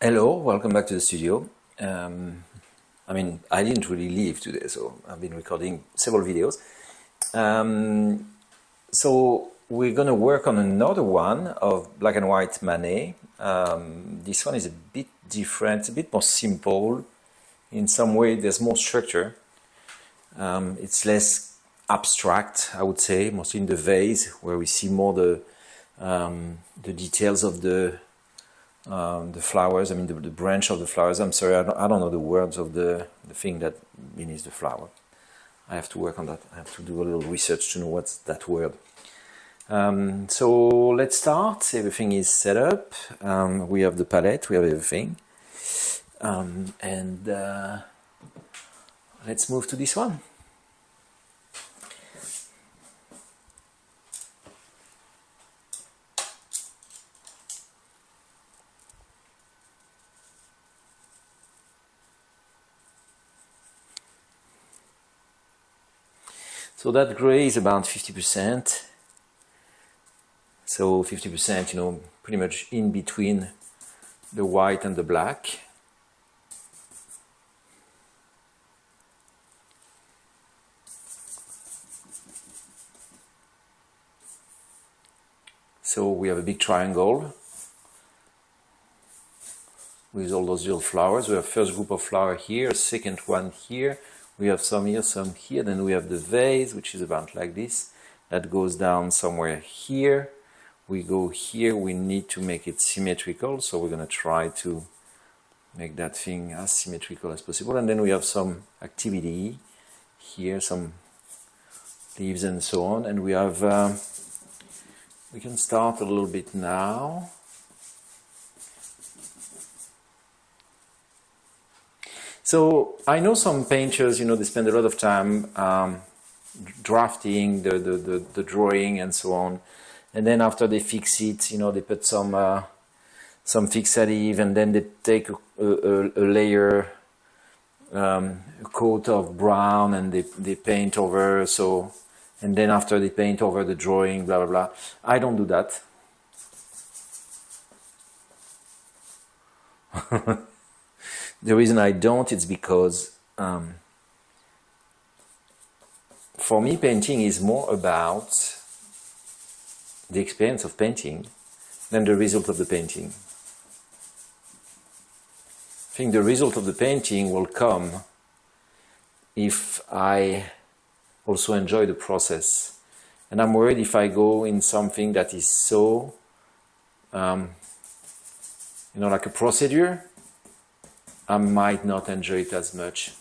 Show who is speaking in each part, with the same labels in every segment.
Speaker 1: Hello, welcome back to the studio. I didn't really leave today, so I've been recording several videos. So we're going to work on another one of black and white Manet. This one is a bit different, a bit more simple. In some way, there's more structure. It's less abstract, I would say, mostly in the vase, where we see more the details of the flowers. I mean, the branch of the flowers. I'm sorry, I don't know the words of the thing that beneath the flower. I have to work on that. I have to do a little research to know what's that word. So let's start. Everything is set up. We have the palette, we have everything. Let's move to this one. So that gray is about 50%. So 50%, pretty much in between the white and the black. So we have a big triangle with all those little flowers. We have first group of flower here, second one here. We have some here, some here. Then we have the vase, which is about like this. That goes down somewhere here. We go here. We need to make it symmetrical. So we're going to try to make that thing as symmetrical as possible. And then we have some activity here, some leaves and so on. And we have, we can start a little bit now. So I know some painters, they spend a lot of time drafting the drawing and so on, and then after they fix it, they put some fixative, and then they take a layer, a coat of brown, and they paint over. So, and then after they paint over the drawing, blah blah blah. I don't do that. The reason I don't is because for me painting is more about the experience of painting than the result of the painting. I think the result of the painting will come if I also enjoy the process. And I'm worried if I go in something that is so, like a procedure, I might not enjoy it as much.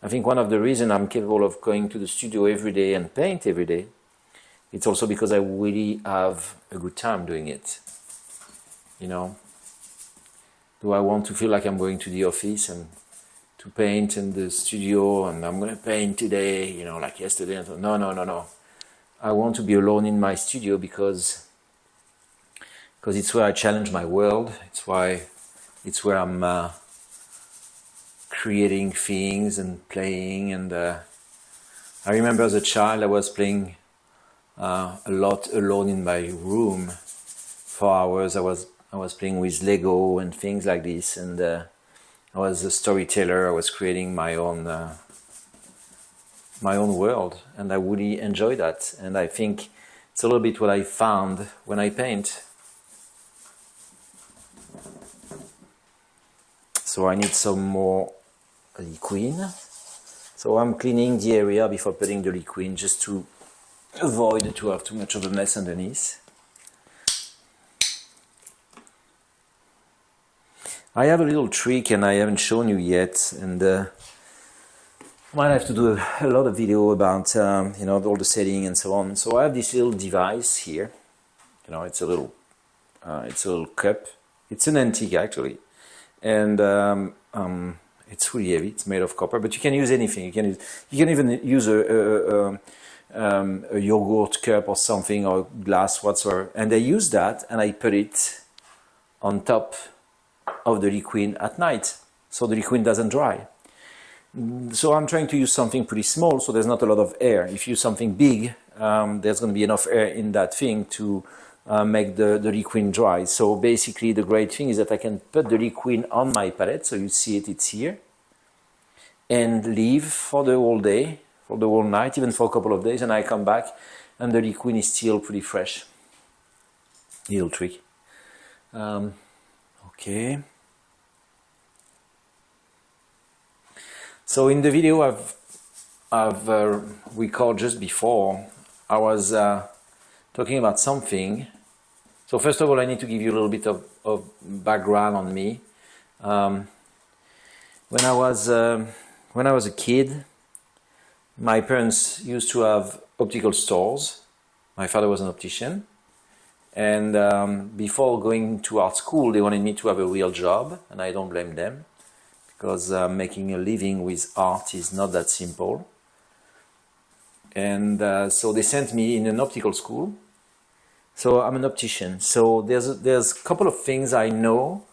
Speaker 1: I think one of the reasons I'm capable of going to the studio every day and paint every day, it's also because I really have a good time doing it. Do I want to feel like I'm going to the office and to paint in the studio and I'm going to paint today, like yesterday? No. I want to be alone in my studio because it's where I challenge my world. It's where I'm creating things and playing. And I remember as a child I was playing a lot alone in my room for hours. I was playing with Lego and things like this. And I was a storyteller. I was creating my own world, and I really enjoy that. And I think it's a little bit what I found when I paint. So I need some more liquid. So I'm cleaning the area before putting the liquid just to avoid to have too much of a mess underneath. I have a little trick and I haven't shown you yet, and I might have to do a lot of video about all the setting and so on. So I have this little device here. It's a little cup. It's an antique actually. And it's really heavy. It's made of copper, but you can use anything. You can even use a yogurt cup or something, or glass whatsoever. And I use that and I put it on top of the liquid at night, so the liquid doesn't dry. So I'm trying to use something pretty small, so there's not a lot of air. If you use something big, there's going to be enough air in that thing to make the liquid dry. So basically the great thing is that I can put the liquid on my palette, so you see it, it's here, and leave for the whole day, for the whole night, even for a couple of days, and I come back and the liquid is still pretty fresh. Little trick. Okay. So in the video I've recorded just before, I was talking about something. So first of all, I need to give you a little bit of background on me. When I was a kid, my parents used to have optical stores. My father was an optician. And before going to art school, they wanted me to have a real job, and I don't blame them, because making a living with art is not that simple. And so they sent me in an optical school. So I'm an optician. So there's a couple of things I know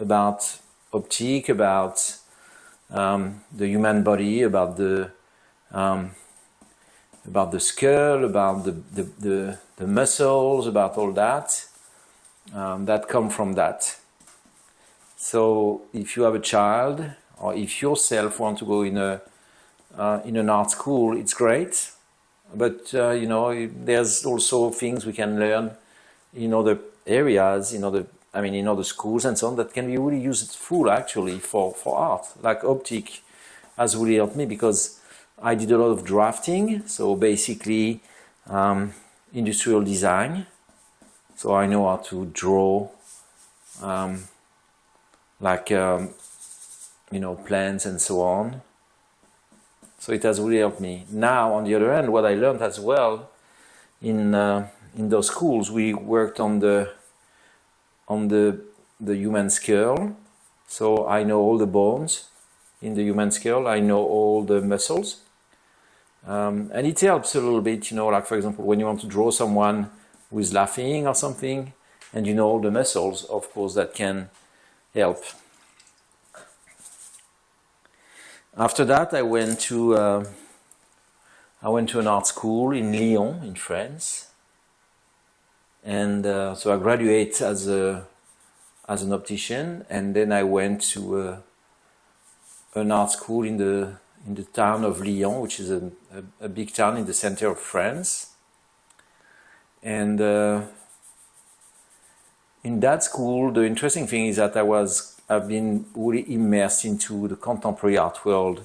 Speaker 1: about optique, about the human body, about the skull, about the muscles, about all that, that come from that. So if you have a child, or if yourself want to go in an art school, it's great. But you know, there's also things we can learn in other areas, in other schools and so on, that can be really useful actually for art. Like optic has really helped me, because I did a lot of drafting, so basically industrial design. So I know how to draw plans and so on. So it has really helped me. Now, on the other hand, what I learned as well in those schools, we worked on the human skull. So I know all the bones in the human skull. I know all the muscles. And it helps a little bit, like for example, when you want to draw someone who is laughing or something, and you know all the muscles, of course, that can help. After that, I went to an art school in Lyon, in France, and so I graduated as an optician, and then I went to an art school in the town of Lyon, which is a big town in the center of France. And in that school, the interesting thing is that I've been really immersed into the contemporary art world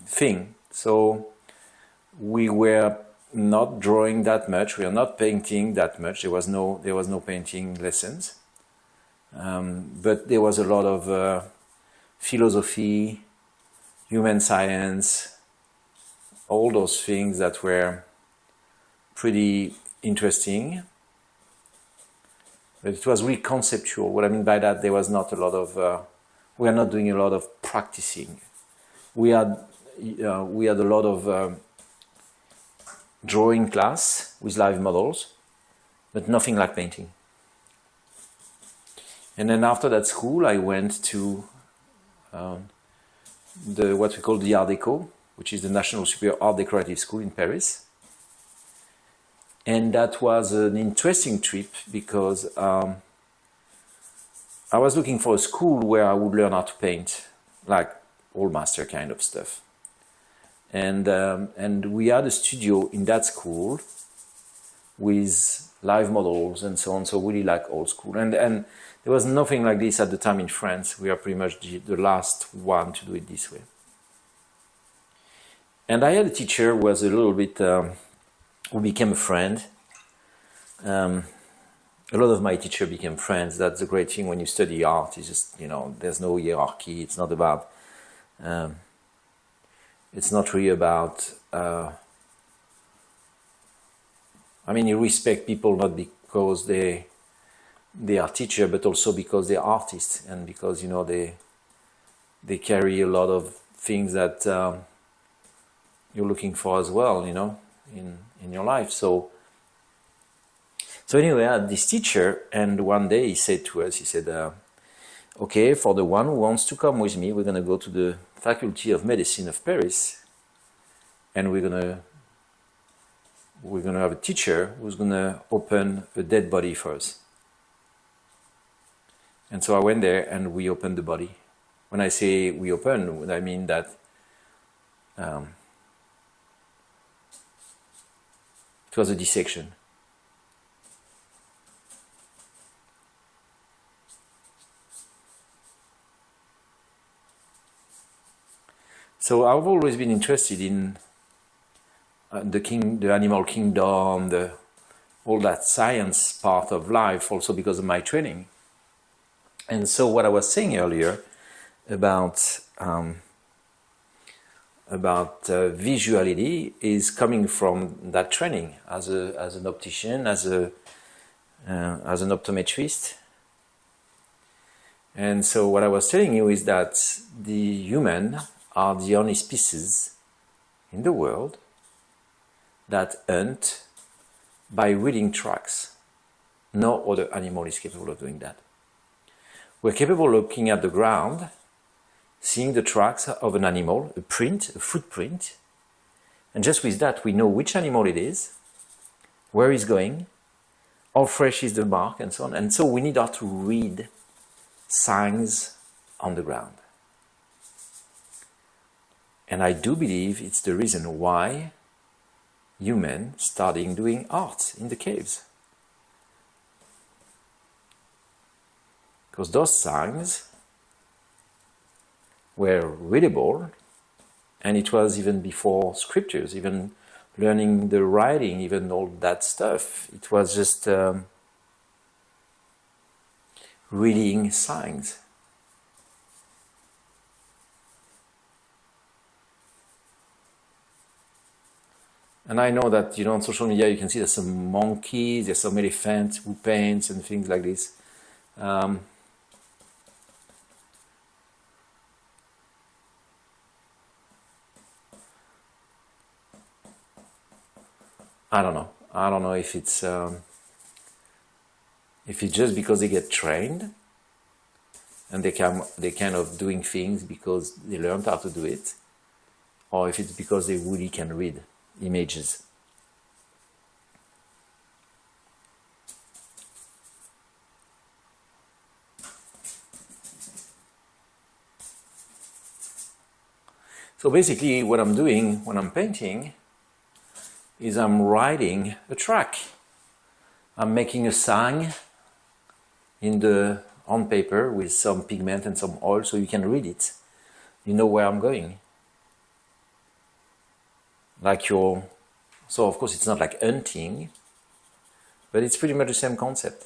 Speaker 1: thing. So we were not drawing that much, we are not painting that much. There was no painting lessons, but there was a lot of philosophy, human science, all those things that were pretty interesting. But it was really conceptual. What I mean by that, there was not a lot of, we are not doing a lot of practicing. We had a lot of drawing class with live models, but nothing like painting. And then after that school, I went to what we call the Art Deco, which is the National Superior Art Decorative School in Paris. And that was an interesting trip, because I was looking for a school where I would learn how to paint, like all master kind of stuff. And we had a studio in that school with live models and so on, so really like old school. And there was nothing like this at the time in France. We are pretty much the last one to do it this way. And I had a teacher who was a little bit... who became a friend. A lot of my teachers became friends. That's the great thing when you study art. It's just, there's no hierarchy. It's not about, it's not really about, you respect people not because they are teachers, but also because they're artists, and because, they carry a lot of things that you're looking for as well, in your life. So anyway, I had this teacher, and one day he said to us, okay, for the one who wants to come with me, we're going to go to the Faculty of Medicine of Paris, and we're going to we're going to have a teacher who's going to open a dead body for us. And so I went there and we opened the body. When I say we opened, I mean that it was a dissection. So I've always been interested in the animal kingdom, all that science part of life, also because of my training. And so what I was saying earlier about visuality is coming from that training as an optician, as an optometrist. And so what I was telling you is that the human are the only species in the world that hunt by reading tracks. No other animal is capable of doing that. We're capable of looking at the ground, seeing the tracks of an animal, a print, a footprint, and just with that we know which animal it is, where it's going, how fresh is the mark, and so on. And so we need how to read signs on the ground. And I do believe it's the reason why humans started doing art in the caves. Because those signs were readable, and it was even before scriptures, even learning the writing, even all that stuff. It was just reading signs. And I know that, on social media you can see there's some monkeys, there's some elephants who paint and things like this. I don't know. I don't know if it's just because they get trained and they kind of doing things because they learned how to do it, or if it's because they really can read images. So basically what I'm doing when I'm painting is I'm writing a track. I'm making a sign on paper with some pigment and some oil so you can read it. You know where I'm going. So of course it's not like hunting, but it's pretty much the same concept.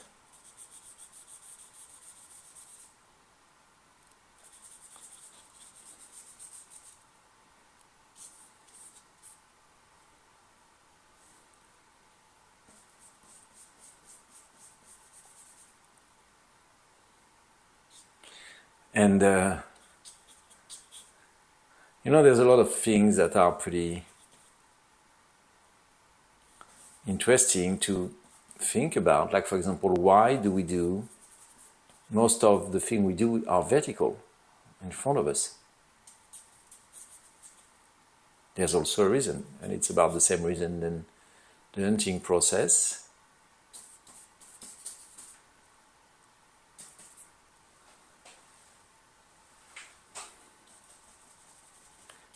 Speaker 1: And there's a lot of things that are pretty interesting to think about, like for example, why do we do most of the things we do are vertical in front of us? There's also a reason, and it's about the same reason than the hunting process.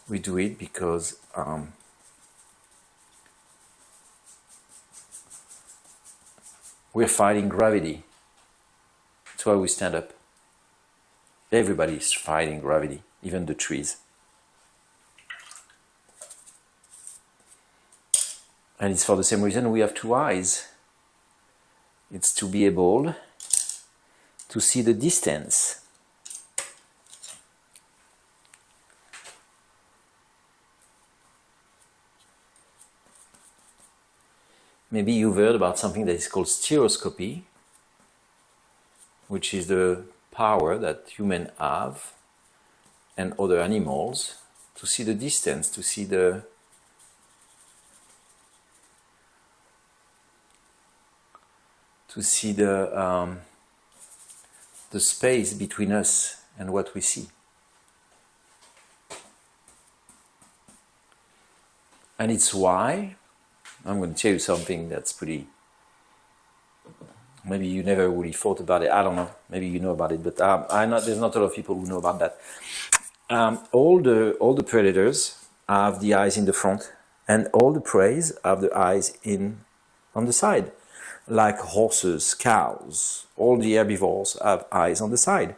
Speaker 1: We do it because we're fighting gravity. That's why we stand up. Everybody is fighting gravity, even the trees. And it's for the same reason we have two eyes. It's to be able to see the distance. Maybe you've heard about something that is called stereoscopy, which is the power that humans have and other animals to see the distance, to see the space between us and what we see. And it's why I'm going to tell you something that's pretty, maybe you never really thought about it. I don't know. Maybe you know about it, but I know there's not a lot of people who know about that. All the predators have the eyes in the front, and all the prey have the eyes on the side. Like horses, cows, all the herbivores have eyes on the side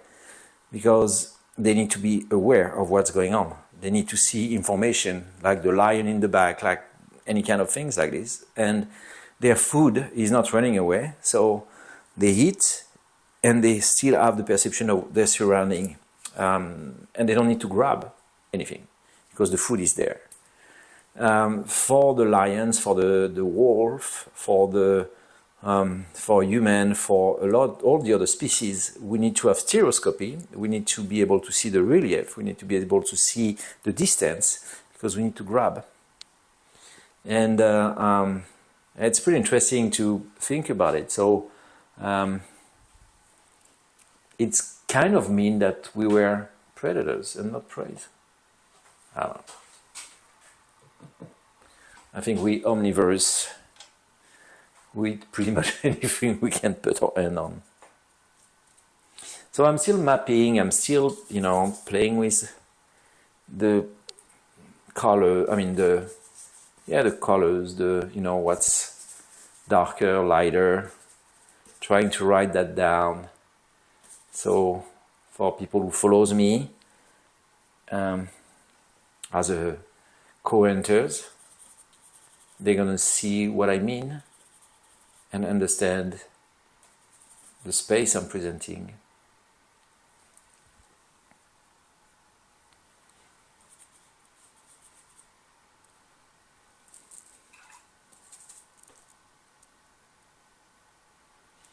Speaker 1: because they need to be aware of what's going on. They need to see information, like the lion in the back, like any kind of things like this. And their food is not running away, so they eat and they still have the perception of their surrounding. And they don't need to grab anything because the food is there. For the lions, for the wolf, for human, for all the other species, we need to have stereoscopy. We need to be able to see the relief. We need to be able to see the distance because we need to grab. And it's pretty interesting to think about it. So it's kind of mean that we were predators and not prey. I don't know. I think we omnivores with pretty much anything we can put our hand on. So I'm still mapping, I'm still, playing with the color, the colors, what's darker, lighter, trying to write that down. So for people who follows me as a co-enters, they're gonna see what I mean and understand the space I'm presenting.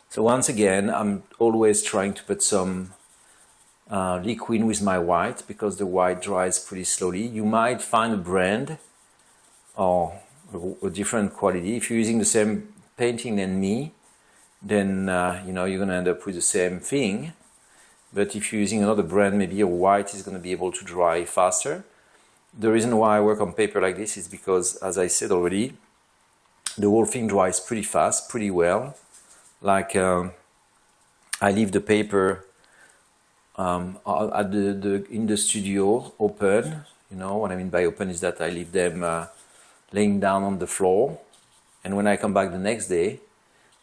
Speaker 1: So once again, I'm always trying to put some liquid with my white because the white dries pretty slowly. You might find a brand or a different quality. If you're using the same painting than me, then you're going to end up with the same thing. But if you're using another brand, maybe your white is going to be able to dry faster. The reason why I work on paper like this is because, as I said already, the whole thing dries pretty fast, pretty well. Like I leave the paper in the studio open. What I mean by open is that I leave them laying down on the floor, and when I come back the next day,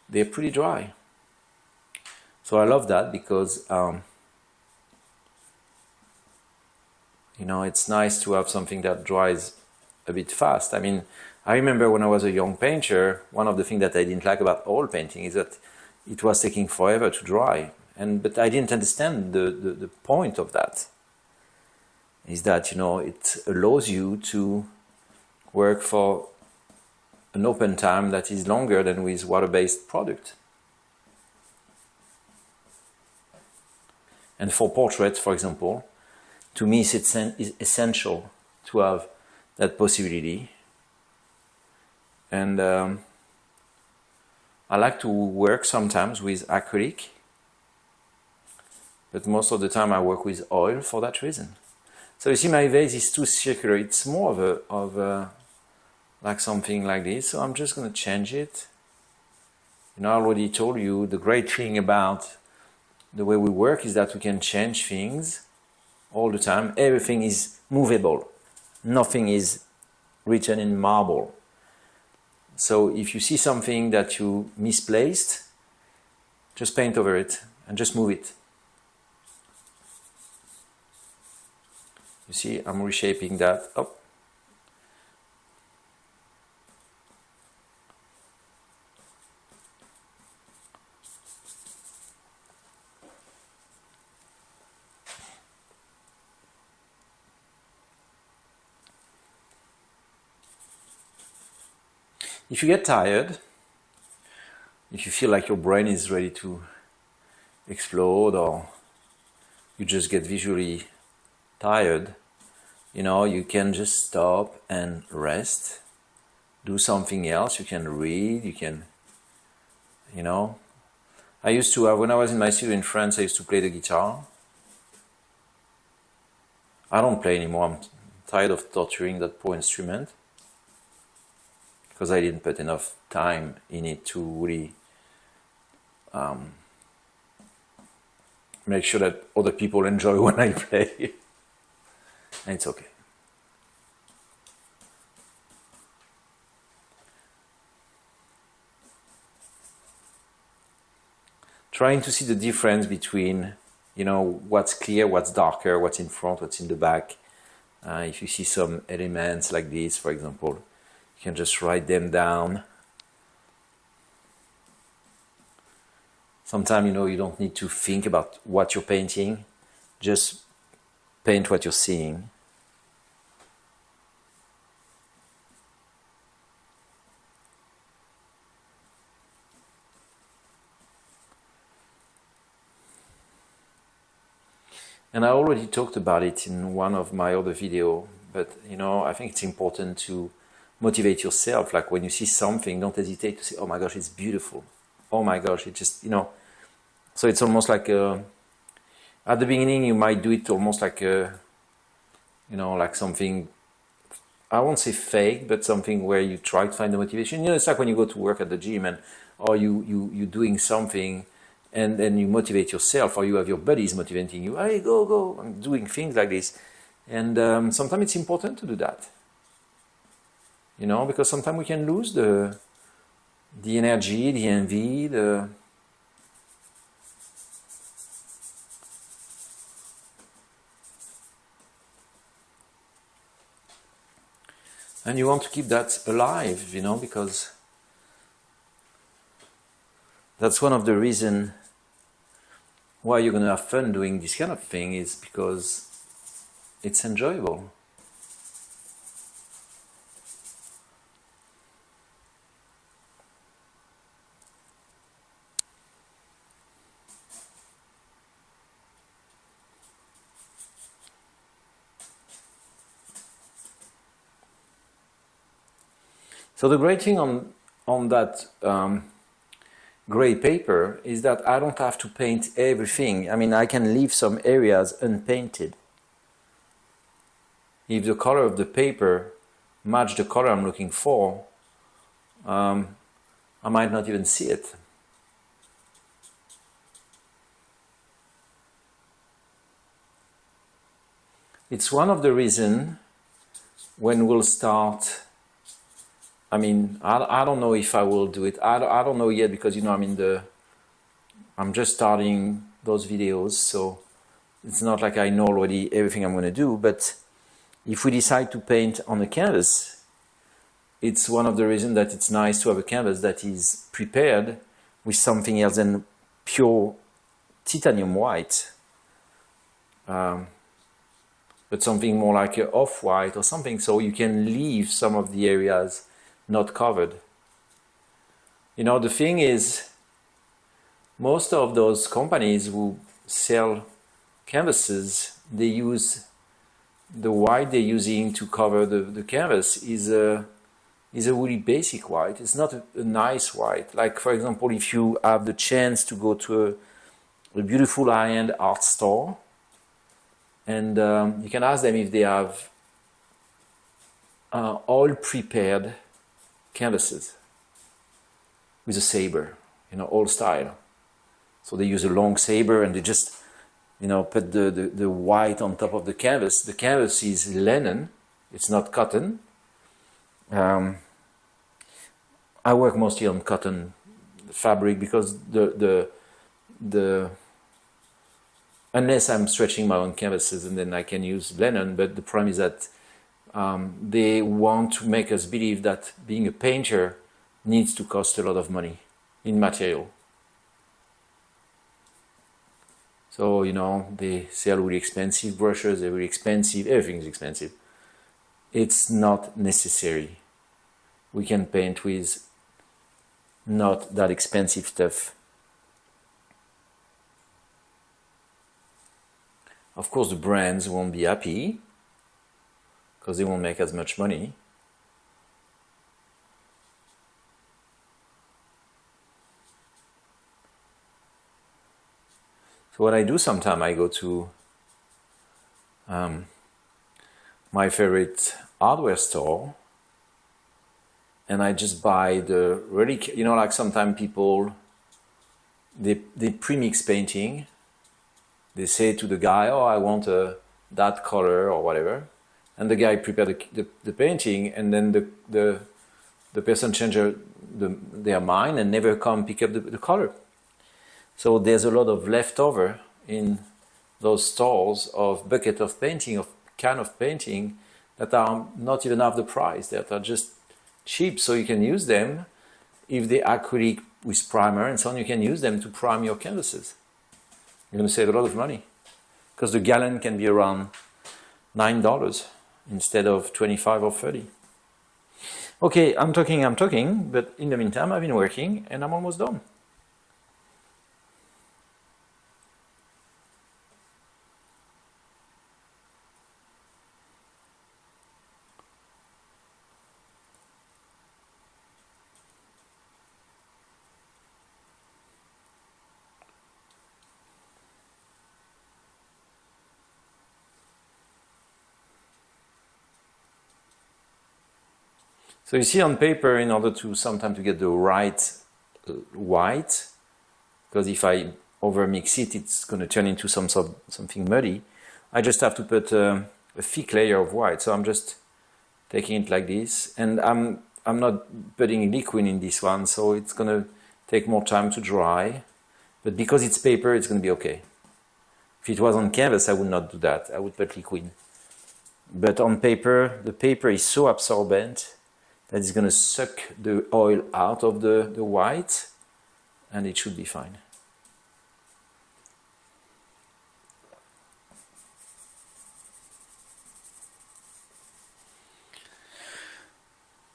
Speaker 1: they're pretty dry. So I love that because it's nice to have something that dries a bit fast. I mean, I remember when I was a young painter, one of the things that I didn't like about oil painting is that it was taking forever to dry. But I didn't understand the point of that. Is that, it allows you to work for an open time that is longer than with water-based product. And for portraits, for example, to me it's essential to have that possibility. And I like to work sometimes with acrylic, but most of the time I work with oil for that reason. So you see, my vase is too circular. It's more of a like something like this. So I'm just going to change it. I already told you the great thing about the way we work is that we can change things all the time. Everything is movable. Nothing is written in marble. So if you see something that you misplaced, just paint over it and just move it. You see, I'm reshaping that up. If you get tired, if you feel like your brain is ready to explode, or you just get visually tired, you can just stop and rest, do something else. You can read, you can, I used to, when I was in my studio in France, I used to play the guitar. I don't play anymore. I'm tired of torturing that poor instrument. because I didn't put enough time in it to really make sure that other people enjoy when I play. And it's okay. Trying to see the difference between, you know, what's clear, what's darker, what's in front, what's in the back. If you see some elements like this, for example, you can just write them down. Sometimes, you know, you don't need to think about what you're painting, just paint what you're seeing. And I already talked about it in one of my other videos, but you know, I think it's important to motivate yourself. Like when you see something, don't hesitate to say, oh my gosh, it's beautiful. Oh my gosh, it just, you know. So it's almost like at the beginning you might do it almost like you know, like something, I won't say fake, but something where you try to find the motivation. You know, it's like when you go to work at the gym and or you're doing something and then you motivate yourself, or you have your buddies motivating you, hey, go, I'm doing things like this. And sometimes it's important to do that, you know, because sometimes we can lose the energy, the envy, and you want to keep that alive, you know, because that's one of the reasons why you're going to have fun doing this kind of thing, is because it's enjoyable. So the great thing on that gray paper is that I don't have to paint everything. I mean, I can leave some areas unpainted. If the color of the paper match the color I'm looking for, I might not even see it. It's one of the reasons when we'll start, I mean, I don't know if I will do it. I don't know yet, because, you know, I'm just starting those videos, so it's not like I know already everything I'm going to do. But if we decide to paint on a canvas, it's one of the reasons that it's nice to have a canvas that is prepared with something else than pure titanium white, but something more like an off-white or something, so you can leave some of the areas not covered. You know, the thing is, most of those companies who sell canvases, they use the white they're using to cover the canvas is a really basic white. It's not a nice white. Like, for example, if you have the chance to go to a beautiful high-end art store, and you can ask them if they have all prepared canvases with a saber, you know, old style. So they use a long saber and they just, you know, put the white on top of the canvas. The canvas is linen, it's not cotton. I work mostly on cotton fabric because unless I'm stretching my own canvases, and then I can use linen, but the problem is that they want to make us believe that being a painter needs to cost a lot of money in material. So, you know, they sell really expensive brushes, they're really expensive, everything's expensive. It's not necessary. We can paint with not that expensive stuff. Of course, the brands won't be happy, because they won't make as much money. So what I do sometimes, I go to my favorite hardware store, and I just buy the really, you know, like sometimes people, they pre-mix painting. They say to the guy, oh, I want that color or whatever. And the guy prepared the painting, and then the person changes their mind and never come pick up the color. So there's a lot of leftover in those stores of bucket of painting, of can of painting that are not even half the price, that are just cheap, so you can use them. If they're acrylic with primer and so on, you can use them to prime your canvases. You're going to save a lot of money, because the gallon can be around $9 instead of 25 or 30. Okay, I'm talking, but in the meantime, I've been working and I'm almost done. So you see on paper, in order to sometimes to get the right white, because if I overmix it, it's going to turn into something muddy. I just have to put a thick layer of white. So I'm just taking it like this, and I'm not putting liquid in this one, so it's going to take more time to dry. But because it's paper, it's going to be okay. If it was on canvas, I would not do that. I would put liquid. But on paper, the paper is so absorbent that it's going to suck the oil out of the white, and it should be fine.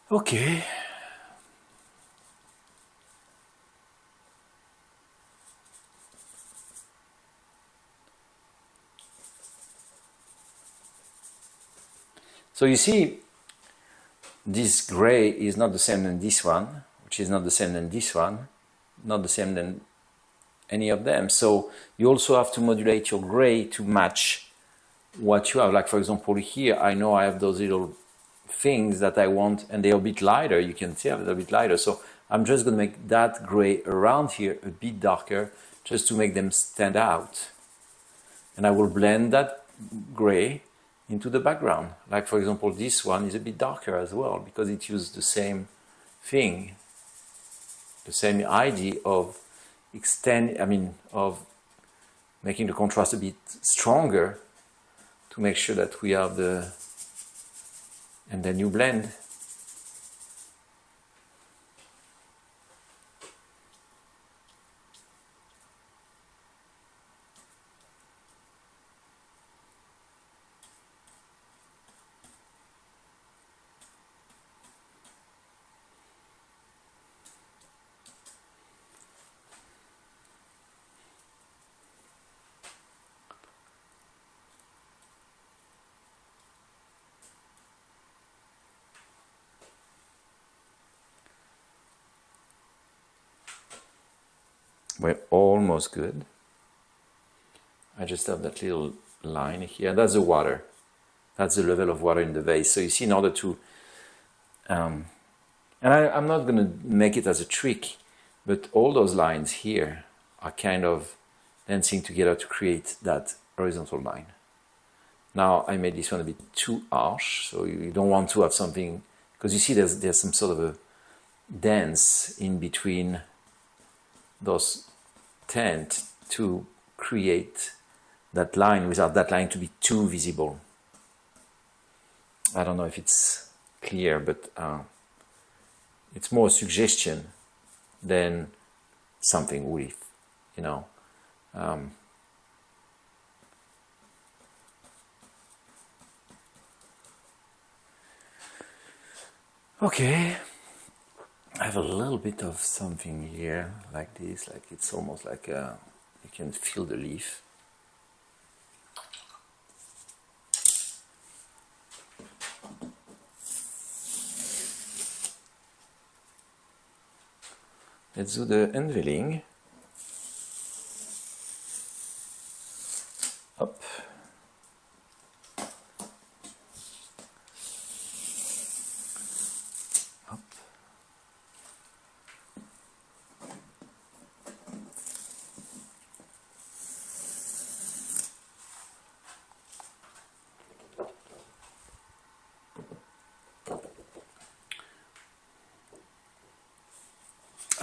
Speaker 1: Okay. So you see, this gray is not the same than this one, which is not the same than this one, not the same than any of them. So you also have to modulate your gray to match what you have. Like for example here, I know I have those little things that I want, and they're a bit lighter. You can tell they're a bit lighter. So I'm just going to make that gray around here a bit darker, just to make them stand out. And I will blend that gray into the background. Like for example, this one is a bit darker as well, because it used the same thing, the same idea of of making the contrast a bit stronger to make sure that we have and then you blend. We're almost good. I just have that little line here. That's the water. That's the level of water in the vase. So you see, in order to, and I'm not going to make it as a trick, but all those lines here are kind of dancing together to create that horizontal line. Now I made this one a bit too harsh, so you don't want to have something, because you see there's some sort of a dance in between those tint to create that line without that line to be too visible. I don't know if it's clear, but it's more a suggestion than something with, you know. Okay. I have a little bit of something here, like this, like it's almost like you can feel the leaf. Let's do the unveiling. Up. Up.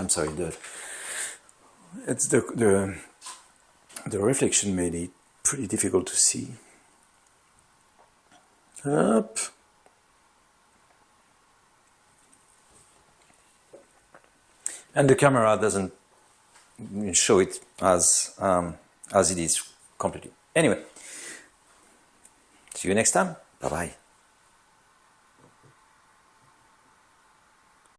Speaker 1: I'm sorry,
Speaker 2: it's the reflection made it pretty difficult to see. Up.
Speaker 1: And the camera doesn't show it as it is completely. Anyway, see you next time. Bye bye.